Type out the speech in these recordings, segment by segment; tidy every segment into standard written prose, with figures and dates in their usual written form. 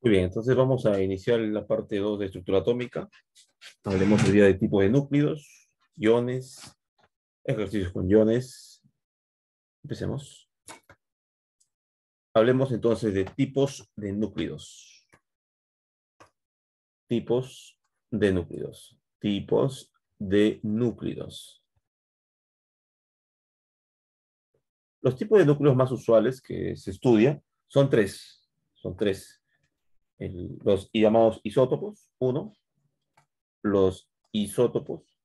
Muy bien, entonces vamos a iniciar la parte 2 de estructura atómica. Hablemos hoy día de tipo de núcleos, iones, ejercicios con iones. Empecemos. Hablemos entonces de tipos de núcleos. Tipos de núcleos. Tipos de núcleos. Los tipos de núcleos más usuales que se estudian son tres. Son tres. Los llamados isótopos, uno. Los isótopos,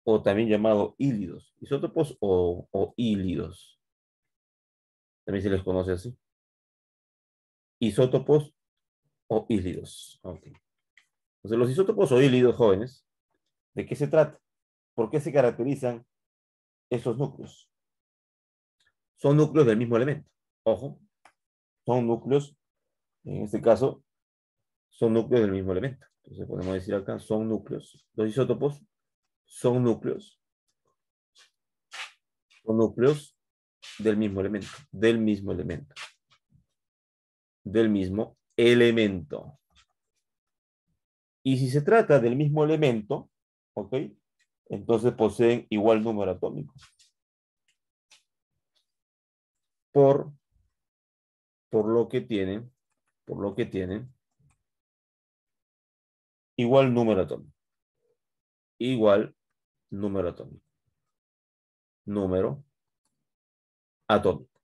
o también llamado hílidos. Isótopos o hílidos. También se les conoce así. Isótopos o hílidos. Okay. Entonces, los isótopos o hílidos, jóvenes, ¿de qué se trata? ¿Por qué se caracterizan esos núcleos? Son núcleos del mismo elemento. Ojo, son núcleos, en este caso, son núcleos del mismo elemento. Entonces, podemos decir acá, son núcleos. Los isótopos son núcleos del mismo elemento, del mismo elemento, del mismo elemento. Y si se trata del mismo elemento, ¿ok? Entonces poseen igual número atómico. Por lo que tienen igual número atómico. Igual número atómico. Número atómico.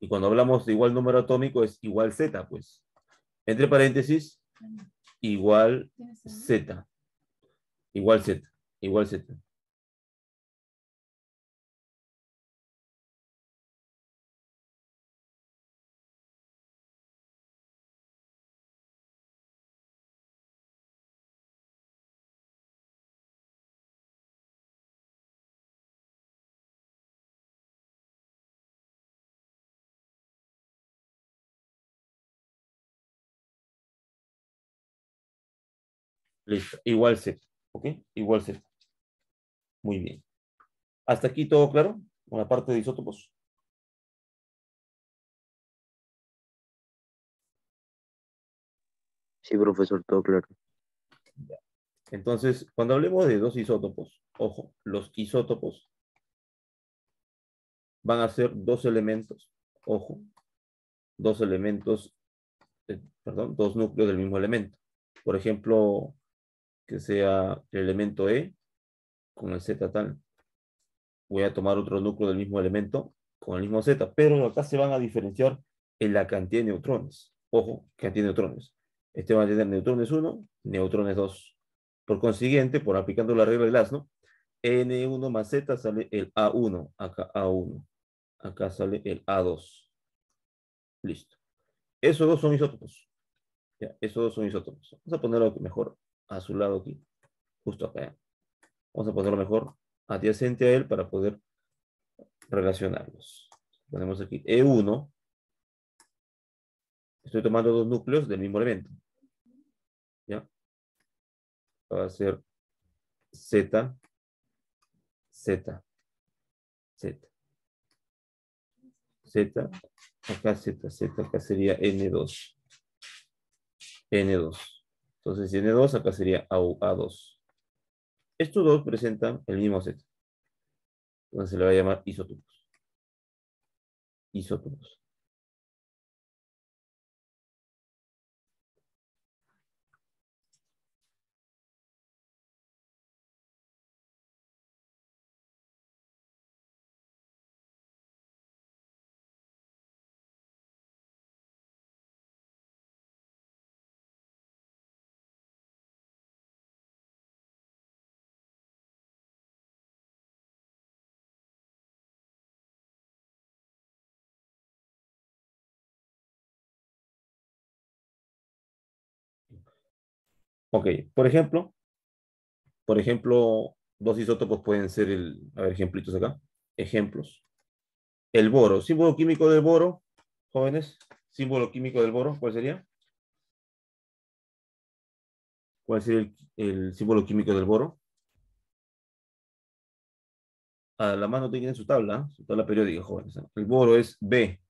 Y cuando hablamos de igual número atómico es igual Z, pues. Entre paréntesis, igual Z. Igual Z. Igual Z. Listo. Igual Z. ¿Ok? Igual Z. Muy bien. ¿Hasta aquí todo claro? Una parte de isótopos. Sí, profesor, todo claro. Entonces, cuando hablemos de dos isótopos, ojo, los isótopos van a ser dos elementos, ojo, dos elementos, perdón, dos núcleos del mismo elemento. Por ejemplo, que sea el elemento E con el Z tal. Voy a tomar otro núcleo del mismo elemento con el mismo Z, pero acá se van a diferenciar en la cantidad de neutrones. Ojo, cantidad de neutrones. Este va a tener neutrones 1, neutrones 2. Por consiguiente, por aplicando la regla del asno, N1 más Z sale el A1, acá A1. Acá sale el A2. Listo. Esos dos son isótopos. Ya, esos dos son isótopos. Vamos a ponerlo mejor a su lado aquí, justo acá. Vamos a ponerlo mejor adyacente a él para poder relacionarlos. Ponemos aquí E1. Estoy tomando dos núcleos del mismo elemento. ¿Ya? Va a ser Z, Z, Z. Z, acá Z, Z, acá sería N2. N2. Entonces, N2 acá sería A2. Estos dos presentan el mismo Z. Entonces se le va a llamar isótopos. Isótopos. Ok, por ejemplo, dos isótopos pueden ser a ver, ejemplitos acá. Ejemplos. El boro, símbolo químico del boro, jóvenes, símbolo químico del boro, ¿cuál sería? ¿Cuál sería el símbolo químico del boro? A la mano tienen su tabla periódica, jóvenes. El boro es B.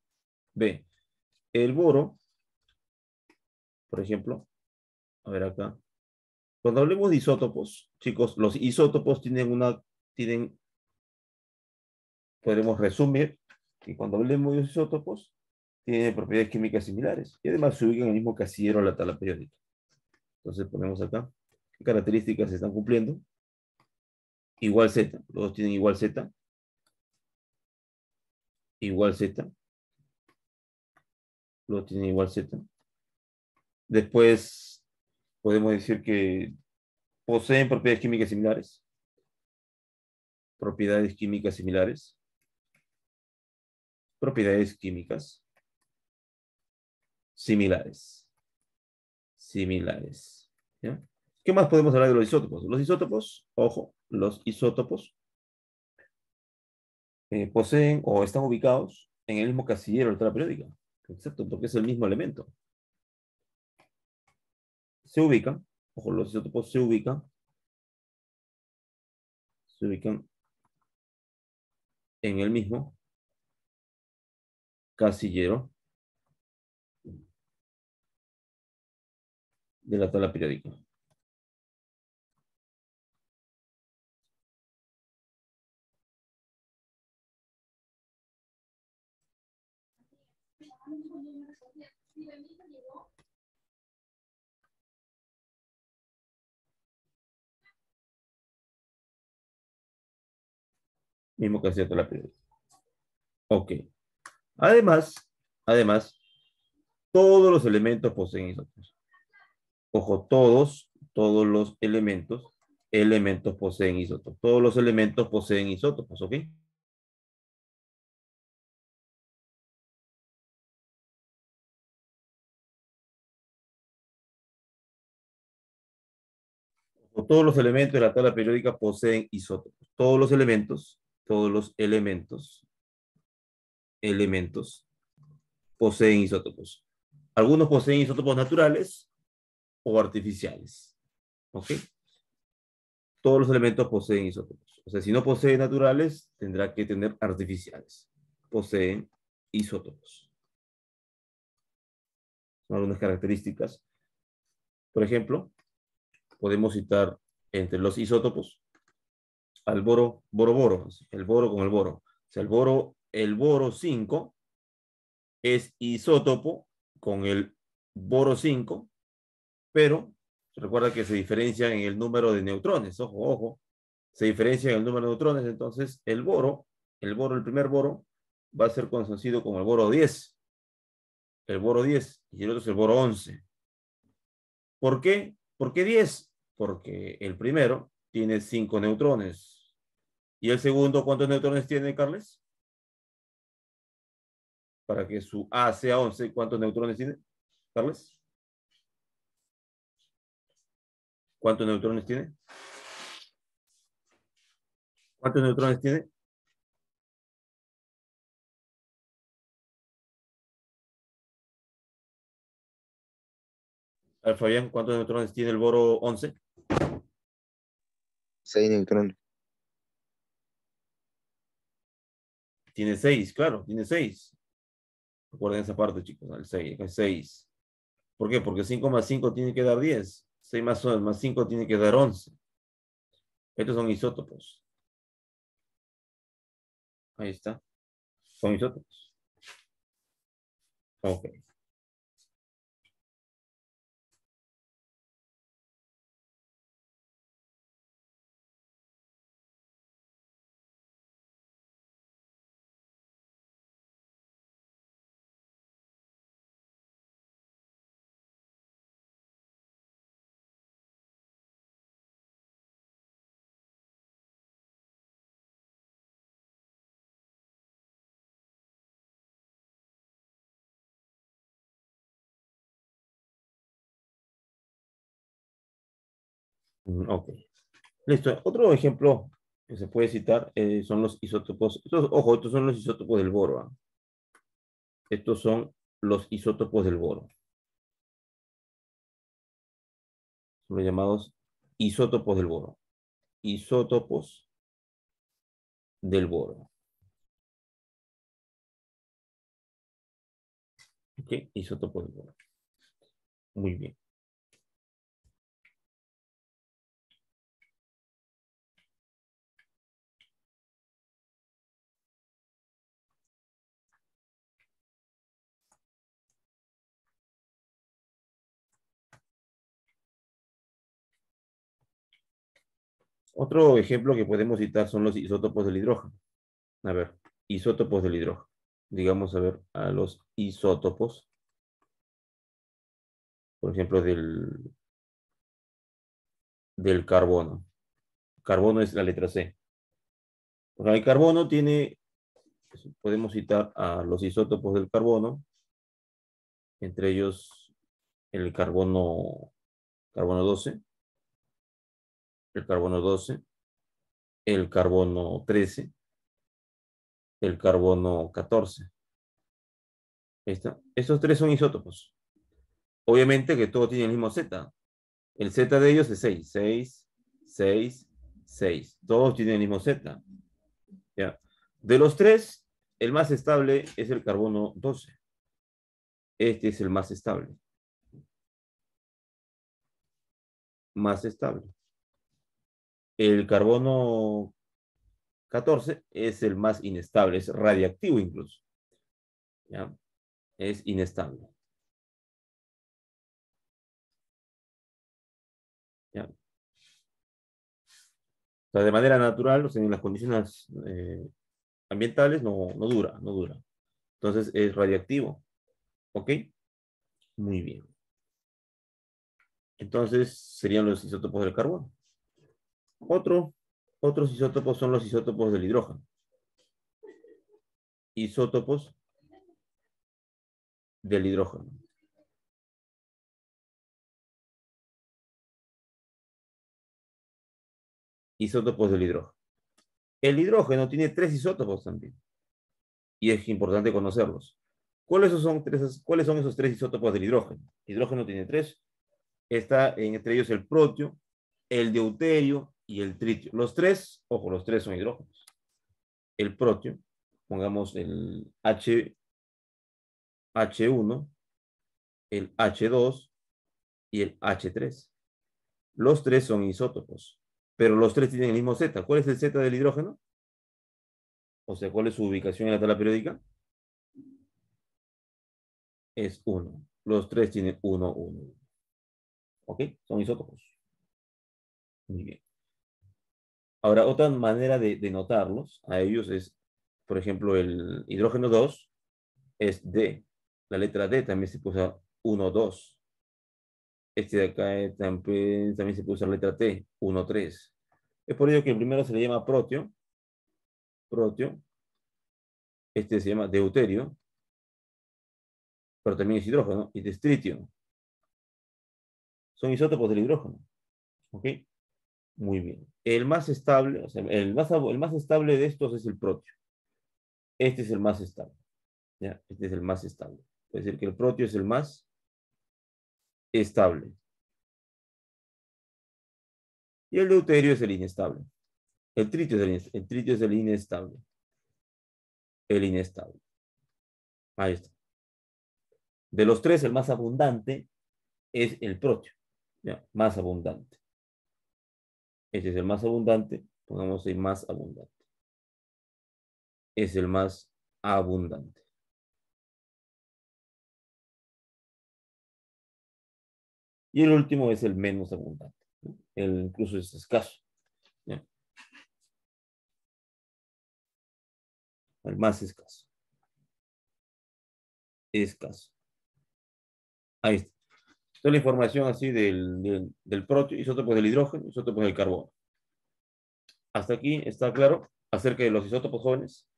B. el boro, por ejemplo, a ver acá. Cuando hablemos de isótopos, chicos, los isótopos tienen, podemos resumir que cuando hablemos de isótopos, tienen propiedades químicas similares y además se ubican en el mismo casillero de la tabla periódica. Entonces ponemos acá qué características se están cumpliendo. Igual Z, los dos tienen igual Z, igual Z, los dos tienen igual Z. Después podemos decir que poseen propiedades químicas similares. Propiedades químicas similares. Propiedades químicas similares. Similares. ¿Ya? ¿Qué más podemos hablar de los isótopos? Los isótopos, ojo, los isótopos poseen o están ubicados en el mismo casillero de la tabla periódica. Exacto, porque es el mismo elemento. Se ubican, ojo, los isótopos se ubican en el mismo casillero de la tabla periódica. Mismo casillero de la tabla periódica. Ok. Además, todos los elementos poseen isótopos. Ojo, todos los elementos poseen isótopos. Todos los elementos poseen isótopos, ¿ok? Todos los elementos de la tabla periódica poseen isótopos. Todos los elementos poseen isótopos. Algunos poseen isótopos naturales o artificiales. ¿Ok? Todos los elementos poseen isótopos. O sea, si no posee naturales, tendrá que tener artificiales. Poseen isótopos. Son algunas características. Por ejemplo, podemos citar entre los isótopos al boro, el boro con el boro. O sea, el boro 5 es isótopo con el boro 5, pero recuerda que se diferencian en el número de neutrones. Ojo, ojo. Se diferencia en el número de neutrones, entonces el primer boro, va a ser conocido como el boro 10. El boro 10 y el otro es el boro 11. ¿Por qué? ¿Por qué 10? Porque el primero tiene 5 neutrones. ¿Y el segundo cuántos neutrones tiene, Carles? Para que su A sea 11, ¿cuántos neutrones tiene, Carles? ¿Cuántos neutrones tiene? ¿Cuántos neutrones tiene? A ver, Fabián, ¿cuántos neutrones tiene el boro 11? 6 neutrones. Tiene 6, claro, tiene 6. Recuerden esa parte, chicos, el 6, es 6. ¿Por qué? Porque 5 más 5 tiene que dar 10. 6 más 5 tiene que dar 11. Estos son isótopos. Ahí está. Son isótopos. Ok. Ok. Listo. Otro ejemplo que se puede citar son los isótopos. Ojo, estos son los isótopos del boro. ¿Ah? Estos son los isótopos del boro. Son los llamados isótopos del boro. Isótopos del boro. ¿Ok? Isótopo del boron. Muy bien. Otro ejemplo que podemos citar son los isótopos del hidrógeno. A ver, isótopos del hidrógeno. Digamos, a ver, a los isótopos, por ejemplo, del carbono. Carbono es la letra C. Porque el carbono tiene, podemos citar a los isótopos del carbono, entre ellos el carbono 12, el carbono 12, el carbono 13, el carbono 14. Ahí está. Estos tres son isótopos. Obviamente que todo tiene el mismo Z. El Z de ellos es 6, 6, 6, 6. Todos tienen el mismo Z. ¿Ya? De los tres, el más estable es el carbono 12. Este es el más estable. Más estable. El carbono 14 es el más inestable, es radiactivo incluso. ¿Ya? Es inestable. ¿Ya? O sea, de manera natural, o sea, en las condiciones ambientales no dura, no dura. Entonces es radiactivo. ¿Ok? Muy bien. Entonces serían los isótopos del carbono. Otros isótopos son los isótopos del hidrógeno. Isótopos del hidrógeno. Isótopos del hidrógeno. El hidrógeno tiene tres isótopos también. Y es importante conocerlos. ¿Cuáles son esos tres isótopos del hidrógeno? El hidrógeno tiene tres. Está entre ellos el protio, el deuterio y el tritio. Los tres, ojo, los tres son hidrógenos. El protio, pongamos el H1, el H2 y el H3. Los tres son isótopos, pero los tres tienen el mismo Z. ¿Cuál es el Z del hidrógeno? O sea, ¿cuál es su ubicación en la tabla periódica? Es 1. Los tres tienen 1, 1. ¿Ok? Son isótopos. Muy bien. Ahora, otra manera de notarlos a ellos es, por ejemplo, el hidrógeno 2 es D. La letra D también se puede usar 1, 2. Este de acá también se puede usar letra T, 1, 3. Es por ello que el primero se le llama protio. Protio. Este se llama deuterio, pero también es hidrógeno, y es tritio. Son isótopos del hidrógeno. ¿Ok? Muy bien. El más estable, o sea, el más estable de estos es el protio. Este es el más estable. ¿Ya? Este es el más estable. Puede decir que el protio es el más estable. Y el deuterio es el inestable. El tritio es el inestable. El inestable. Ahí está. De los tres, el más abundante es el protio. ¿Ya? Más abundante. Este es el más abundante. Pongamos el más abundante. Es el más abundante. Y el último es el menos abundante. El incluso es escaso. ¿Ya? El más escaso. Escaso. Ahí está. Toda la información así del protio, isótopos del hidrógeno, isótopos del carbono. Hasta aquí está claro acerca de los isótopos jóvenes.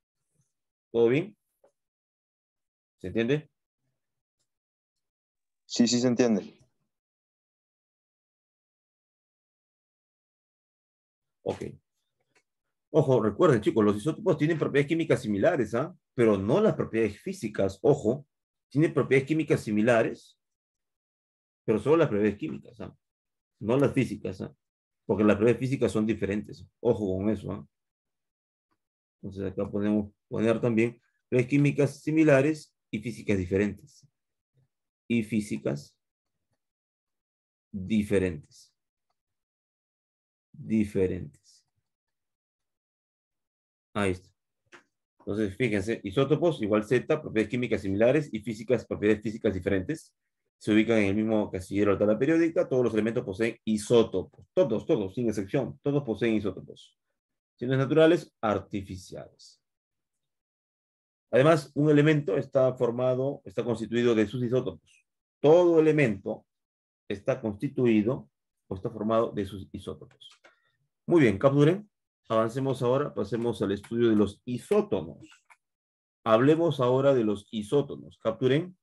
¿Todo bien? ¿Se entiende? Sí, sí se entiende. Ok. Ojo, recuerden, chicos, los isótopos tienen propiedades químicas similares, ¿ah? Pero no las propiedades físicas. Ojo, tienen propiedades químicas similares, pero solo las propiedades químicas, ¿ah? No las físicas, ¿ah? Porque las propiedades físicas son diferentes. Ojo con eso, ¿ah? Entonces acá podemos poner también propiedades químicas similares y físicas diferentes. y físicas diferentes. Diferentes. Ahí está. Entonces, fíjense, isótopos igual Z, propiedades químicas similares y físicas, propiedades físicas diferentes. Se ubican en el mismo casillero de la tabla periódica. Todos los elementos poseen isótopos. Todos, sin excepción. Todos poseen isótopos. Si no es naturales, artificiales. Además, un elemento está constituido de sus isótopos. Todo elemento está constituido o está formado de sus isótopos. Muy bien, capturen. Avancemos ahora, pasemos al estudio de los isótonos. Hablemos ahora de los isótonos. Capturen.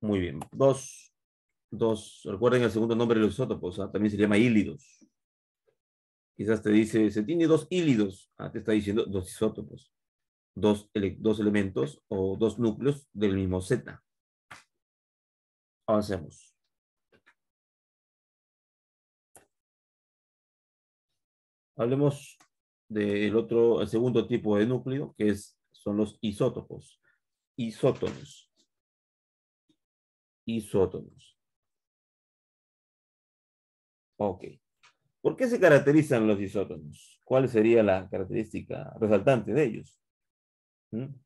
Muy bien. Recuerden el segundo nombre de los isótopos, ¿ah? También se llama hílidos. Quizás te dice, se tiene dos hílidos. Te está diciendo dos isótopos. Dos elementos o dos núcleos del mismo Z. Avancemos. Hablemos el segundo tipo de núcleo, que son los isótopos. Isótonos. Isótonos. Ok. ¿Por qué se caracterizan los isótonos? ¿Cuál sería la característica resaltante de ellos? En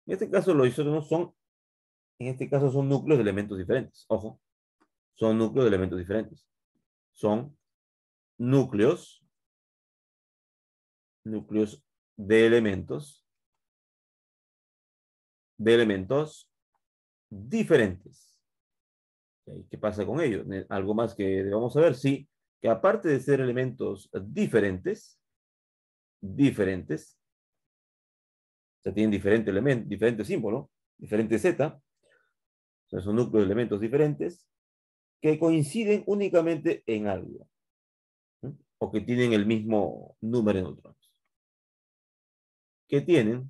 este caso, los isótonos son núcleos de elementos diferentes. Ojo, son núcleos de elementos diferentes. Son núcleos de elementos diferentes. ¿Qué pasa con ellos? Algo más que debemos saber, sí, que aparte de ser elementos diferentes, o sea, tienen diferente símbolo, diferente Z, o sea, son núcleos de elementos diferentes que coinciden únicamente en algo, ¿sí? O que tienen el mismo número de neutrones. Que tienen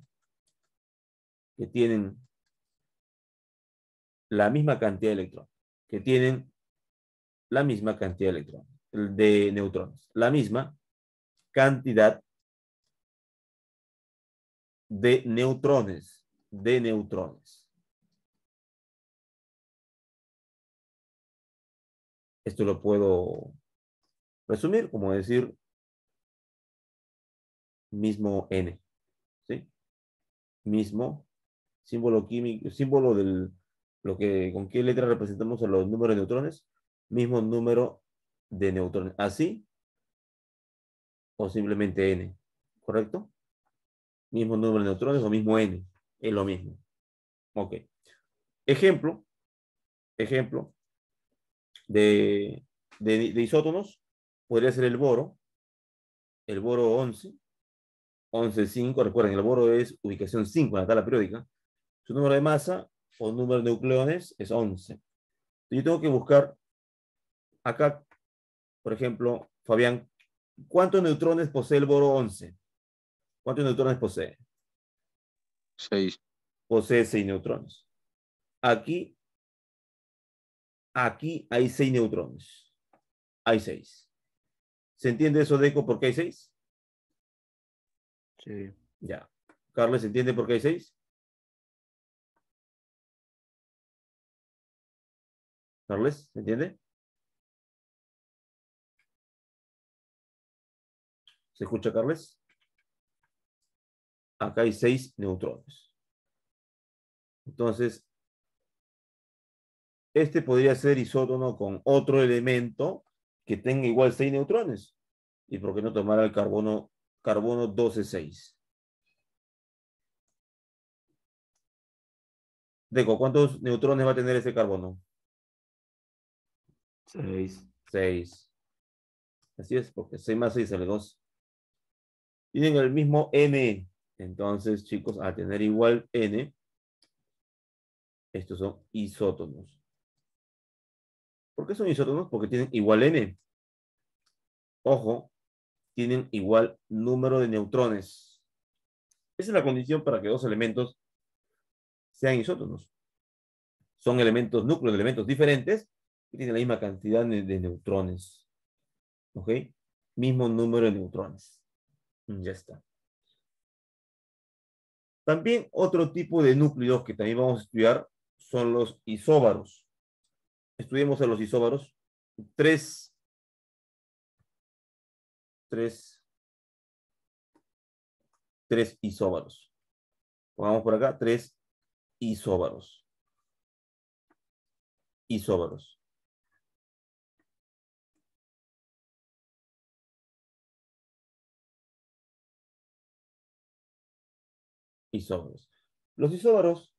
la misma cantidad de electrones, que tienen la misma cantidad de neutrones, la misma cantidad de neutrones. Esto lo puedo resumir como decir mismo N, ¿sí? Mismo símbolo químico, símbolo con qué letra representamos a los números de neutrones, mismo número de neutrones. ¿Así? O simplemente N, ¿correcto? Mismo número de neutrones o mismo N, es lo mismo. Ok. Ejemplo de isótonos podría ser el boro 11, 11,5. Recuerden, el boro es ubicación 5 en la tabla periódica. Su número de masa o número de nucleones es 11. Yo tengo que buscar acá, por ejemplo, Fabián, ¿cuántos neutrones posee el boro 11? ¿Cuántos neutrones posee? 6. Posee 6 neutrones. Aquí hay 6 neutrones. Hay 6. ¿Se entiende eso, Deco, por qué hay 6? Sí. Ya. Carlos, ¿se entiende por qué hay 6? Carles, ¿se entiende? ¿Se escucha, Carles? Acá hay 6 neutrones. Entonces, este podría ser isótono con otro elemento que tenga igual 6 neutrones. ¿Y por qué no tomar el carbono 12,6? Deco, ¿cuántos neutrones va a tener ese carbono? 6. 6. Así es, porque 6 más 6 sale 2. Tienen el mismo N. Entonces, chicos, al tener igual N, estos son isótonos. ¿Por qué son isótonos? Porque tienen igual N. Ojo, tienen igual número de neutrones. Esa es la condición para que dos elementos sean isótonos. Son núcleos de elementos diferentes que tienen la misma cantidad de neutrones. ¿Ok? mismo número de neutrones. Ya está. También otro tipo de núcleos que también vamos a estudiar son los isóbaros. Estudiemos a los isóbaros. Tres isóbaros. Pongamos por acá tres isóbaros. Isóbaros. Isóbaros. Los isóbaros,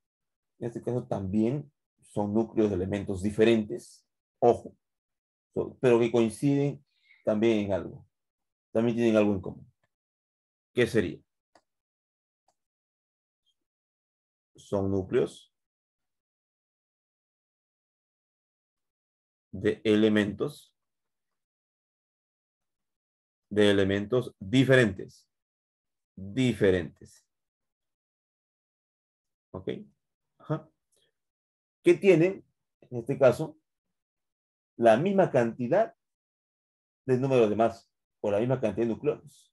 en este caso, también son núcleos de elementos diferentes. Ojo, pero que coinciden también en algo. También tienen algo en común. ¿Qué sería? Son núcleos de elementos diferentes. Diferentes. ¿Ok? Ajá. Que tienen, en este caso, la misma cantidad de número de masa o la misma cantidad de nucleones.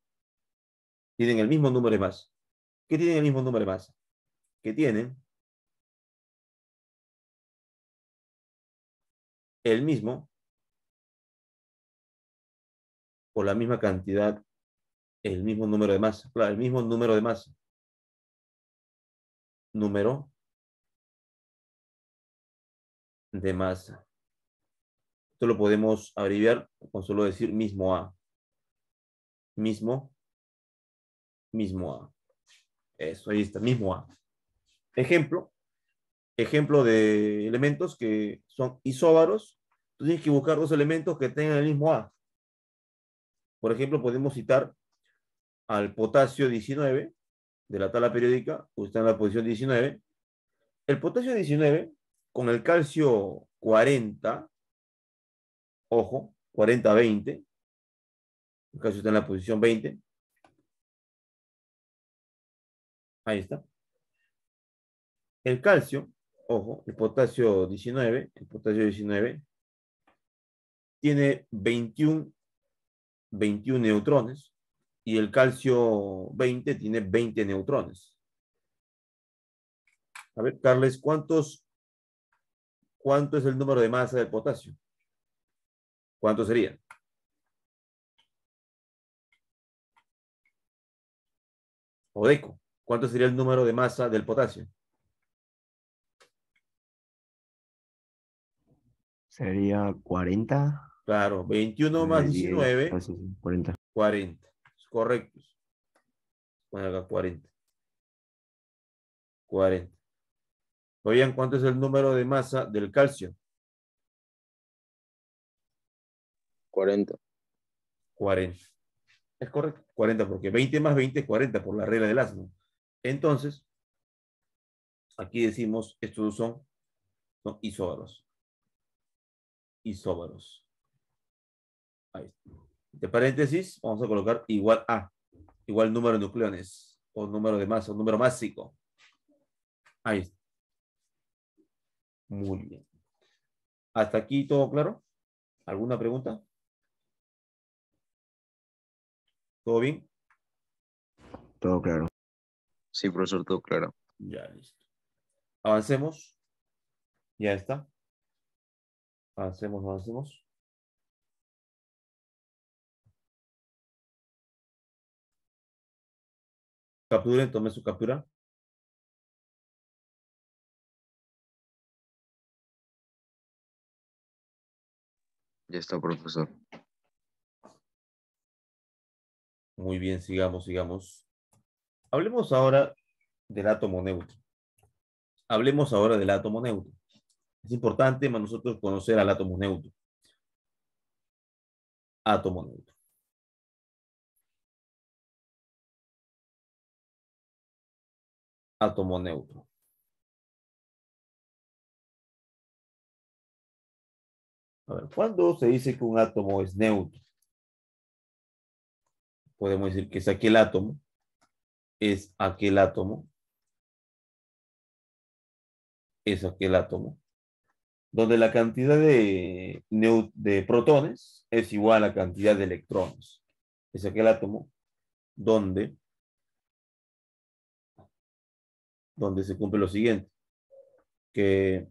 Tienen el mismo número de masa. ¿Qué tienen el mismo número de masa? Que tienen el mismo o la misma cantidad, el mismo número de masa. Claro, el mismo número de masa. Número de masa. Esto lo podemos abreviar con solo decir mismo A. Mismo A. Eso, ahí está, mismo A. Ejemplo de elementos que son isóbaros. Tú tienes que buscar dos elementos que tengan el mismo A. Por ejemplo, podemos citar al potasio 19 de la tabla periódica, está en la posición 19. El potasio 19 con el calcio 40, ojo, 40-20, el calcio está en la posición 20. Ahí está. El calcio, ojo, el potasio 19 tiene 21 neutrones y el calcio 20 tiene 20 neutrones. A ver, Carles, ¿cuánto es el número de masa del potasio? ¿Cuánto sería? Odeco, ¿cuánto sería el número de masa del potasio? Sería 40. Claro, 21 más 10, 19, sí, 40. 40. Correcto. Bueno, acá 40. 40. Oigan, ¿cuánto es el número de masa del calcio? 40. 40. Es correcto, 40, porque 20 más 20 es 40 por la regla del asno. Entonces, aquí decimos, estos son isóbaros. Isóbaros. Ahí está. De paréntesis, vamos a colocar igual A, igual número de nucleones, o número de masa, o número másico. Ahí está. Muy bien. ¿Hasta aquí todo claro? ¿Alguna pregunta? ¿Todo bien? Todo claro. Sí, profesor, todo claro. Ya, listo. Avancemos. Ya está. Avancemos. Capturen, tome su captura. Ya está, profesor. Muy bien, sigamos. Hablemos ahora del átomo neutro. Es importante para nosotros conocer al átomo neutro. Átomo neutro. Átomo neutro. A ver, ¿cuándo se dice que un átomo es neutro? Podemos decir que es aquel átomo, donde la cantidad de protones es igual a la cantidad de electrones. es aquel átomo donde se cumple lo siguiente, que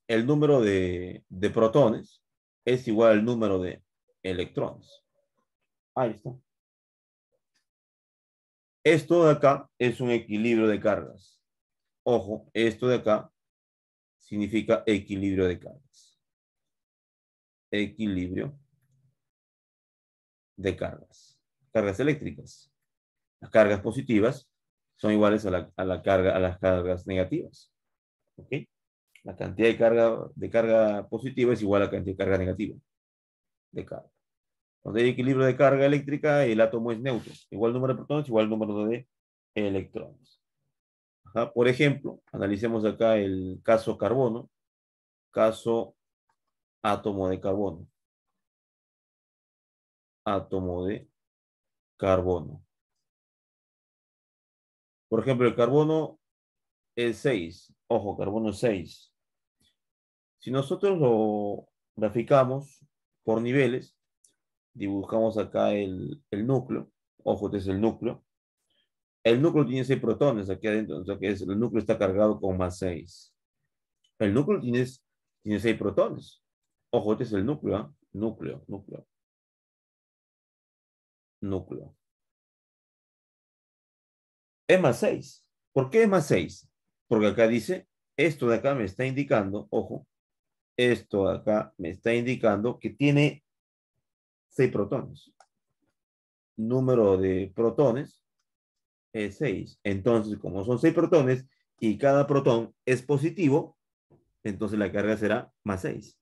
el número de protones es igual al número de electrones. Ahí está. Esto de acá es un equilibrio de cargas. Ojo, esto de acá significa equilibrio de cargas. Equilibrio de cargas. Cargas eléctricas. Las cargas positivas son iguales a las cargas negativas. ¿Ok? La cantidad de carga positiva es igual a la cantidad de carga negativa de carga. Cuando hay equilibrio de carga eléctrica, el átomo es neutro. Igual número de protones, igual número de electrones. Ajá. Por ejemplo, analicemos acá el caso carbono. Caso átomo de carbono. Átomo de carbono. Por ejemplo, el carbono es 6. Ojo, carbono es 6. Si nosotros lo graficamos por niveles, dibujamos acá el núcleo. Ojo, este es el núcleo. El núcleo tiene 6 protones aquí adentro. O sea que el núcleo está cargado con más 6. El núcleo tiene 6 protones. Ojo, este es el núcleo. ¿Eh? Núcleo. Es más 6. ¿Por qué es más 6? Porque acá dice, esto de acá me está indicando, ojo, esto de acá me está indicando que tiene 6 protones. Número de protones es 6. Entonces, como son 6 protones y cada protón es positivo, entonces la carga será más 6.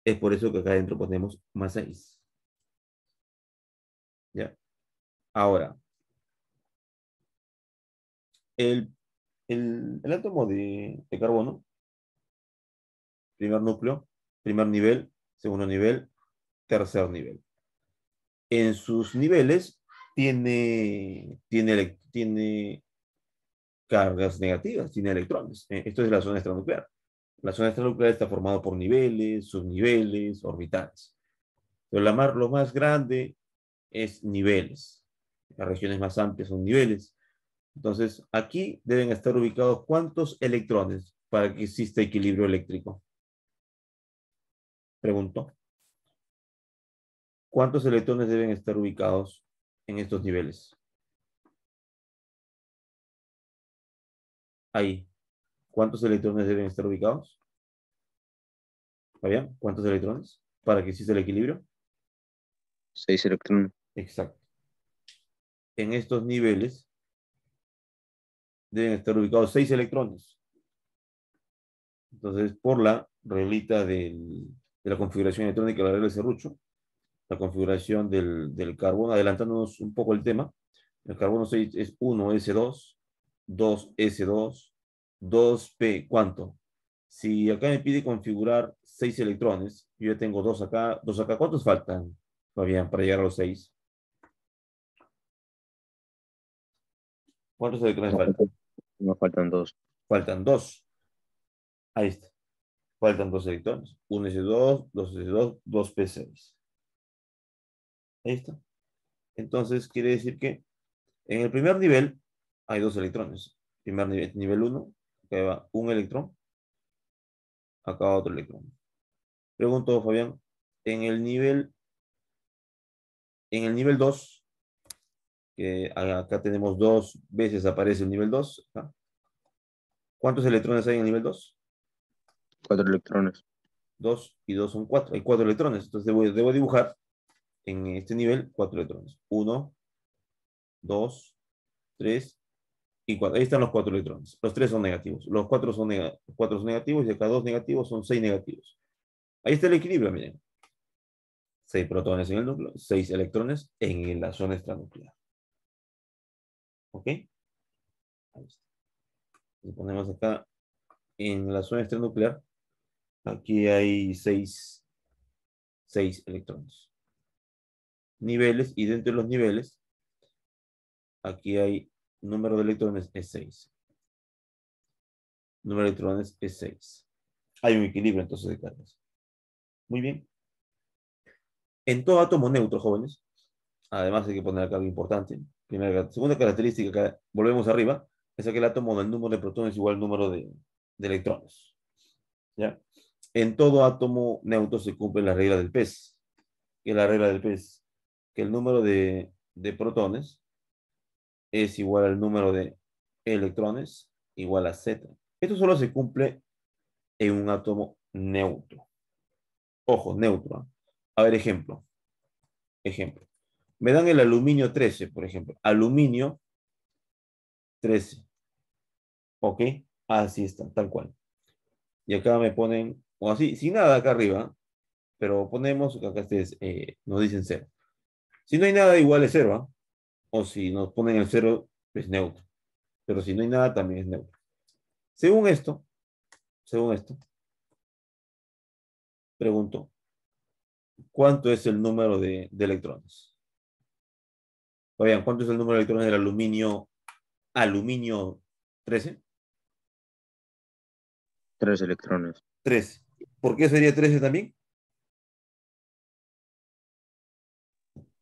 Es por eso que acá adentro ponemos más 6. ¿Ya? Ahora, el átomo de carbono, primer núcleo, primer nivel, segundo nivel, tercer nivel. En sus niveles tiene cargas negativas, tiene electrones. Esto es la zona extranuclear. La zona extranuclear está formada por niveles, subniveles, orbitales. Pero lo más grande es niveles. Las regiones más amplias son niveles. Entonces, aquí deben estar ubicados ¿cuántos electrones para que exista equilibrio eléctrico? Pregunto. ¿Cuántos electrones deben estar ubicados en estos niveles? Ahí. ¿Cuántos electrones deben estar ubicados? ¿Fabián? ¿Cuántos electrones para que exista el equilibrio? 6 electrones. Exacto. En estos niveles deben estar ubicados 6 electrones. Entonces, por la reglita de la configuración electrónica de la regla de Serrucho, la configuración del carbono, adelantándonos un poco el tema, el carbono 6 es 1s2, 2s2, 2p, ¿cuánto? Si acá me pide configurar 6 electrones, yo ya tengo 2 acá, 2 acá, ¿cuántos faltan, Fabián, para llegar a los 6? ¿Cuántos electrones faltan? Nos faltan 2. Faltan 2. Ahí está. Faltan 2 electrones. 1s2, 2s2, 2p6. Ahí está. Entonces, quiere decir que en el primer nivel hay 2 electrones. Primer nivel, nivel 1, acá va un electrón, acá va otro electrón. Pregunto, Fabián, en el nivel 2, que acá tenemos 2 veces aparece el nivel 2, ¿ah? ¿Cuántos electrones hay en el nivel 2? 4 electrones. 2 y 2 son 4. Hay 4 electrones. Entonces debo dibujar en este nivel 4 electrones. 1, 2, 3 y 4. Ahí están los 4 electrones. Los 3 son negativos. Los 4 son negativos y acá 2 negativos son 6 negativos. Ahí está el equilibrio, miren. 6 protones en el núcleo, 6 electrones en la zona extranuclear. ¿Ok? Ahí está. Y ponemos acá en la zona extranuclear. Aquí hay 6 electrones. Niveles, y dentro de los niveles, aquí hay número de electrones es 6. Número de electrones es 6. Hay un equilibrio entonces de cargas. Muy bien. En todo átomo neutro, jóvenes, Además hay que poner acá algo importante. Segunda característica, que volvemos arriba, es que el átomo del número de protones igual al número de electrones. ¿Ya? En todo átomo neutro se cumple la regla del pez. ¿Qué es la regla del pez? Que el número de protones es igual al número de electrones igual a Z. Esto solo se cumple en un átomo neutro. Ojo, neutro. A ver, ejemplo. Ejemplo. Me dan el aluminio 13, por ejemplo. Aluminio 13. ¿Ok? Así está, tal cual. Y acá me ponen, o así, sin nada acá arriba, pero ponemos, acá ustedes nos dicen 0. Si no hay nada, igual es 0, ¿ah? O si nos ponen el 0, es neutro. Pero si no hay nada, también es neutro. Según esto, pregunto, ¿cuánto es el número de electrones? Oigan, ¿cuánto es el número de electrones del aluminio 13? 3 electrones. 13. ¿Por qué sería 13 también?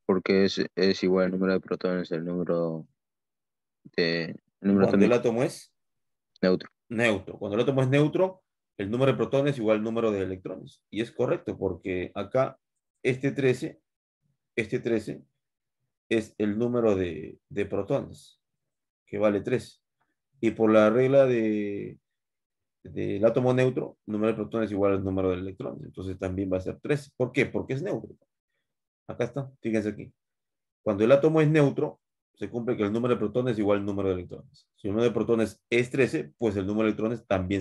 Porque es igual el número de protones, el número Cuando el atómico átomo es neutro. neutro. Cuando el átomo es neutro, el número de protones es igual al número de electrones. Y es correcto porque acá este 13 es el número de protones, que vale 13. Y por la regla del átomo neutro, el número de protones es igual al número de electrones. Entonces también va a ser 13. ¿Por qué? Porque es neutro. Acá está, fíjense aquí. Cuando el átomo es neutro, se cumple que el número de protones es igual al número de electrones. Si el número de protones es 13, pues el número de electrones también